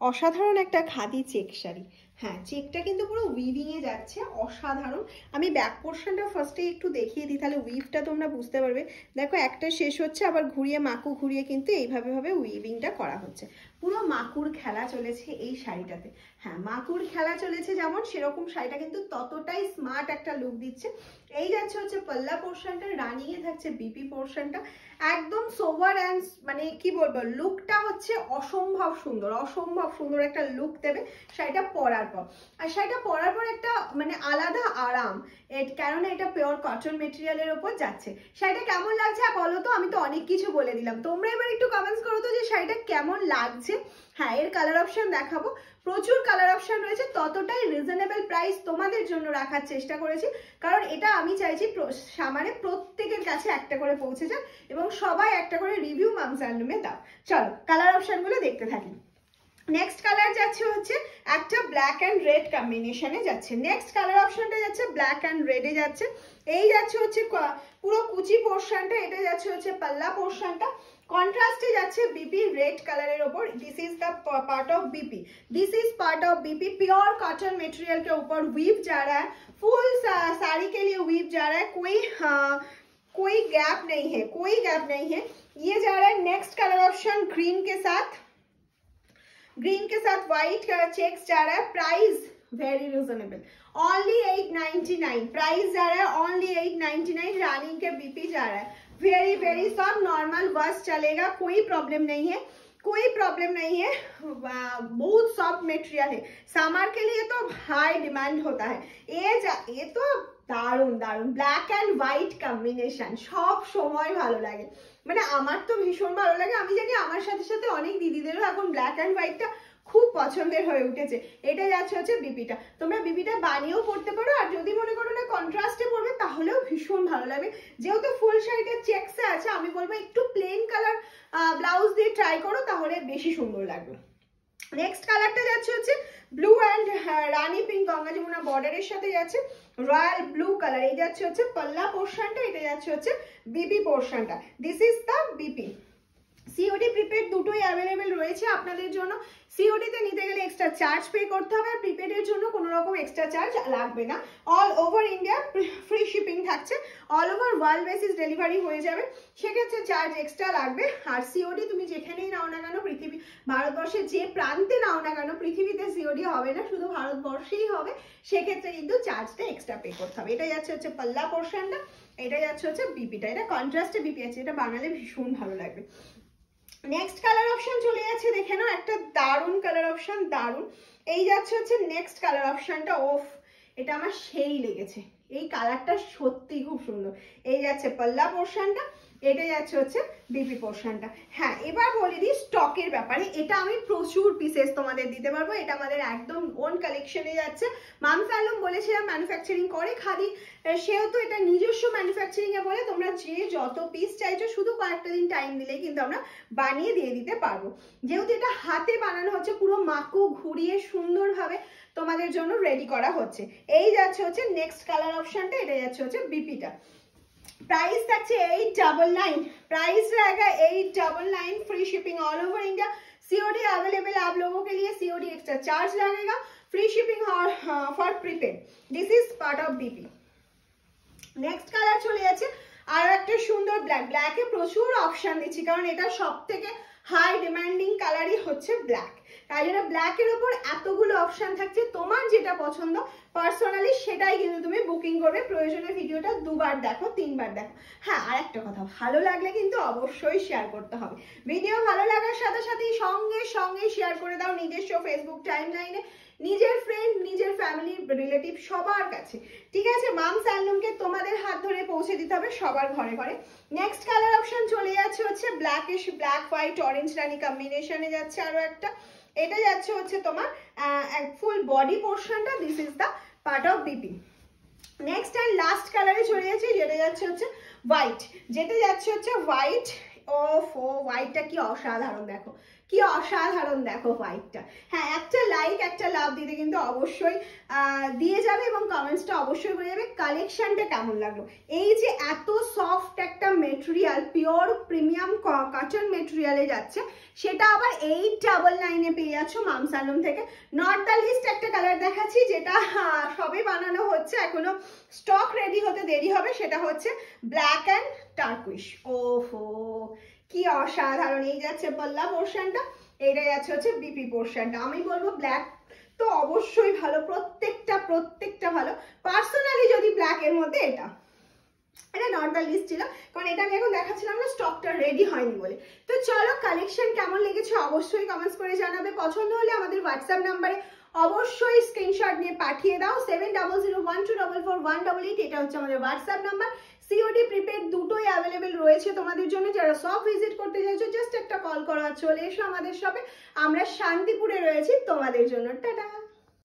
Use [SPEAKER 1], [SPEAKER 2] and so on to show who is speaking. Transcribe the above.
[SPEAKER 1] অসাধারণ একটা খাদি চেক শাড়ি। হ্যাঁ, চেকটা কিন্তু পুরো উইভিং এ যাচ্ছে, অসাধারণ। আমি ব্যাক পোর্শনটা ফার্স্টে একটু দেখিয়ে দিই, তাহলে উইভটা তোমরা বুঝতে পারবে। দেখো একটা শেষ হচ্ছে, আবার ঘুরিয়ে মাকু ঘুরিয়ে কিন্তু এইভাবে উইভিংটা করা হচ্ছে। পুরো মাকুর খেলা চলেছে এই শাড়িটাতে। হ্যাঁ, মাকুর খেলা চলেছে যেমন, সেরকম শাড়িটা কিন্তু ততটাই স্মার্ট একটা লুক দিচ্ছে। এই যাচ্ছে হচ্ছে পাল্লা পোর্শনটা, রানিং এ থাকছে বিপি পোর্শনটা, একদম সোভার অ্যান্ড মানে কি বলবো, লুকটা হচ্ছে অসম্ভব সুন্দর, অসম্ভব সুন্দর একটা লুক দেবে শাড়িটা পরার পর। আর শাড়িটা পরার পর একটা মানে আলাদা আরাম, কারণ এটা পিওর কটন মেটেরিয়ালের ওপর যাচ্ছে। শাড়িটা কেমন লাগছে বলো তো? আমি তো অনেক কিছু বলে দিলাম, তোমরা এবার একটু কমেন্টস করো তো যে শাড়িটা কেমন লাগছে। হ্যাঁ, এর কালার অপশন দেখাবো, প্রচুর কালার অপশন রয়েছে, ততটাই রিজনেবল প্রাইস তোমাদের জন্য রাখার চেষ্টা করেছি, কারণ এটা আমি চাইছি মানে প্রত্যেকের কাছে একটা করে পৌঁছে যাক এবং সবাই একটা করে রিভিউ মামস হ্যান্ডলুমে দাও। চলো কালার অপশনগুলো দেখতে থাকি। নেক্সট কালার যাচ্ছে হচ্ছে একটা ব্ল্যাক অ্যান্ড রেড কম্বিনেশনে যাচ্ছে। নেক্সট কালার অপশনটা যাচ্ছে ব্ল্যাক অ্যান্ড রেডে যাচ্ছে। এই যাচ্ছে হচ্ছে পুরো কুচি পোর্শনটা, এটা যাচ্ছে হচ্ছে পাল্লা পোর্শনটা, কন্ট্রাস্টে যাচ্ছে বিপি রেড কালারের ওপর। This is the part of BP, this is part of BP, pure cotton material के ऊपर वीव जा रहा है, फुल साड़ी के लिए वीव जा रहा है, कोई गैप नहीं है, कोई गैप नहीं है, ये जा रहा है। नेक्स्ट कलर ऑप्शन ग्रीन के साथ, ग्रीन के साथ व्हाइट चेक्स जा रहा है। Price very reasonable, only 899, price जा रहा है ओनली 899, रानी के बीपी जा रहा है। वेरी वेरी सब नॉर्मल बस चलेगा, कोई प्रॉब्लम नहीं है, कोई प्रॉब्लम नहीं है, बहुत सॉफ्ट मटेरियल है, समर के लिए तो हाई डिमांड होता है। ये तो দারুন দারুন ব্ল্যাক অ্যান্ড হোয়াইট কম্বিনেশন সব সময় ভালো লাগে, মানে আমার তো ভীষণ ভালো লাগে। আমি জানি আমার সাথে সাথে অনেক দিদিদেরও এখন ব্ল্যাক অ্যান্ড হোয়াইটটা খুব পছন্দের হয়ে উঠেছে। এটা যাচ্ছে হচ্ছে বিপিটা, তোমরা বিপিটা বানিয়েও পড়তে পারো, আর যদি মনে করো না কন্ট্রাস্টে পড়বে তাহলেও ভীষণ ভালো লাগবে। যেহেতু ফুল শাড়িটা চেকসে আছে, আমি বলবো একটু প্লেন কালার ব্লাউজ দিয়ে ট্রাই করো, তাহলে বেশি সুন্দর লাগবে। নেক্সট কালারটা যাচ্ছে হচ্ছে ব্লু অ্যান্ড রানী পিঙ্ক, গঙ্গা যমুনা বর্ডারের সাথে যাচ্ছে রয়্যাল ব্লু কালার। এই যাচ্ছে হচ্ছে পাল্লা পোর্শনটা, এটা যাচ্ছে হচ্ছে বিপি পোর্শনটা। This is the BP. COD prepaid দুটোই অ্যাভেলেবেল রয়েছে আপনাদের জন্য। সিওডিতে নিতে গেলে এক্সট্রা চার্জ পে করতে হবে, আর প্রিপেডের জন্য কোনো রকম এক্সট্রা চার্জ লাগবে না। All over India free shipping থাকছে, all over world basis delivery হয়ে যাবে, সেক্ষেত্রে চার্জ এক্সট্রা লাগবে। আর সিওডি তুমি যেখানেই নাও না কেন, পৃথিবী ভারতবর্ষের যে প্রান্তে নাও না কেন, পৃথিবীতে সিওডি হবে না, শুধু ভারতবর্ষেই হবে, সেক্ষেত্রে কিন্তু চার্জটা এক্সট্রা পে করতে হবে। এটা যাচ্ছে হচ্ছে পাল্লা পোর্শনটা, এটা যাচ্ছে হচ্ছে বিপিটা, এটা কন্ট্রাস্টে বিপি আছে, এটা বানালে ভীষণ ভালো লাগবে। নেক্সট কালার অপশন চলে যাচ্ছে, দেখে নাও একটা দারুন কালার অপশন, দারুন। এই যাচ্ছে হচ্ছে নেক্সট কালার অপশনটা, ওফ এটা আমার সেই লেগেছে, এই কালারটা সত্যি খুব সুন্দর। এই যাচ্ছে পাল্লা পোর্শনটা, এটা যাচ্ছে হচ্ছে বিপি পোর্শনটা। হ্যাঁ, এবার বলে দিই স্টকের ব্যাপারে, এটা আমি প্রচুর পিসেস তোমাদের দিতে পারবো, এটা আমাদের একদম ওন কালেকশনে যাচ্ছে। মামস হ্যান্ডলুম বলেছিলাম ম্যানুফ্যাকচারিং করে খাদি, সেহেতু এটা নিজস্ব ম্যানুফ্যাকচারিং এ বলে তোমরা যে যত পিস চাইছো শুধু কয়েকটা দিন টাইম দিলেই কিন্তু আমরা বানিয়ে দিয়ে দিতে পারবো। যেহেতু এটা হাতে বানানো হচ্ছে, পুরো মাকু ঘুরিয়ে সুন্দরভাবে তোমাদের জন্য রেডি করা হচ্ছে। এই যাচ্ছে হচ্ছে নেক্সট কালার অপশনটা, এটা যাচ্ছে হচ্ছে বিপিটা। प्राइस থাকছে 899, प्राइस रहेगा 899, free shipping all over India, COD available आप लोगों के लिए, सीओडी एक्स्ट्रा चार्ज लगेगा, free shipping for prepaid, this is part of BP. Next colour চলে যাচ্ছে আর একটা সুন্দর ব্ল্যাক, ব্ল্যাকে প্রচুর অপশন দিচ্ছি কারণ এটা সবথেকে হাই ডিমান্ডিং কালারই হচ্ছে ব্ল্যাক, তাই জন্য ব্ল্যাকের উপর এতগুলো অপশন থাকছে, তোমার যেটা পছন্দ পার্সোনালি সেটাই কিন্তু তুমি বুকিং করবে। প্রয়োজনে ভিডিওটা দুবার দেখো, তিনবার দেখো। হ্যাঁ, আর একটা কথা, ভালো লাগলে কিন্তু অবশ্যই শেয়ার করতে হবে। ভিডিও ভালো লাগার সাথে সাথেই সঙ্গে সঙ্গে শেয়ার করে দাও নিজস্ব ফেসবুক টাইমলাইনে, নিজের ফ্রেন্ড, নিজের ফ্যামিলি, রিলেটিভ সবার কাছে, ঠিক আছে? মামস হ্যান্ডলুমকে তোমাদের হাত ধরে পৌঁছে দিতে হবে সবার ঘরে ঘরে। নেক্সট কালার অপশন চলে যাচ্ছে হচ্ছে ব্ল্যাকিশ, ব্ল্যাক হোয়াইট অরেঞ্জ রানি কম্বিনেশনে যাচ্ছে আরো একটা, এটা যাচ্ছে হচ্ছে তোমার ফুল বডি পোর্শনটা, this is the part of BP. Next and last কালারে চলে যাচ্ছে, যেটা যাচ্ছে হচ্ছে হোয়াইট, যেটা যাচ্ছে হচ্ছে হোয়াইট। ও হোয়াইটটা কি অসাধারণ, দেখো কি অসাধারণ দেখো হোয়াইটটা। হ্যাঁ, একটা লাইক একটা লাভ দিতে কিন্তু অবশ্যই দিয়ে যাবে এবং কমেন্টসটা অবশ্যই করে যাবে কালেকশনটা কেমন লাগলো। এই যে এত সফট একটা মেটেরিয়াল, পিওর প্রিমিয়াম কটন মেটেরিয়ালে যাচ্ছে, সেটা আবার 899 পেয়ে যাচ্ছ মামস আলম থেকে। নট দ্য লিস্ট একটা কালার দেখাচ্ছি যেটা সবে বানানো হচ্ছে, এখনো স্টক রেডি হতে দেরি হবে, সেটা হচ্ছে ব্ল্যাক অ্যান্ড টার্কুইশ। ওহো কি অসাধারণ। এই যাচ্ছে পাল্লা পোর্শনটা, এইটা যাচ্ছে হচ্ছে বিপি পোর্শনটা। আমি বলবো ব্ল্যাক তো অবশ্যই ভালো, প্রত্যেকটা ভালো। পার্সোনালি যদি ব্ল্যাকের মধ্যে এটা নট দ্য লিস্ট ছিল, কারণ এটা আমি এখন দেখাচ্ছিলাম না, স্টকটা রেডি হয়নি বলে। তো চলো, কালেকশন কেমন লেগেছে অবশ্যই কমেন্টস করে জানাবে। পছন্দ হলে আমাদের হোয়াটসঅ্যাপ নাম্বারে অবশ্যই স্ক্রিনশট নিয়ে পাঠিয়ে দাও। 7001244188, এটা হচ্ছে আমাদের হোয়াটসঅ্যাপ নাম্বার। সিওডি প্রিপেড দুটোই অ্যাভেলেবেল রয়েছে তোমাদের জন্য। যারা শপ ভিজিট করতে চাইছো জাস্ট একটা কল করো আর চলে এসো আমাদের শপে। আমরা শান্তিপুরে রয়েছি তোমাদের জন্য। টাটা।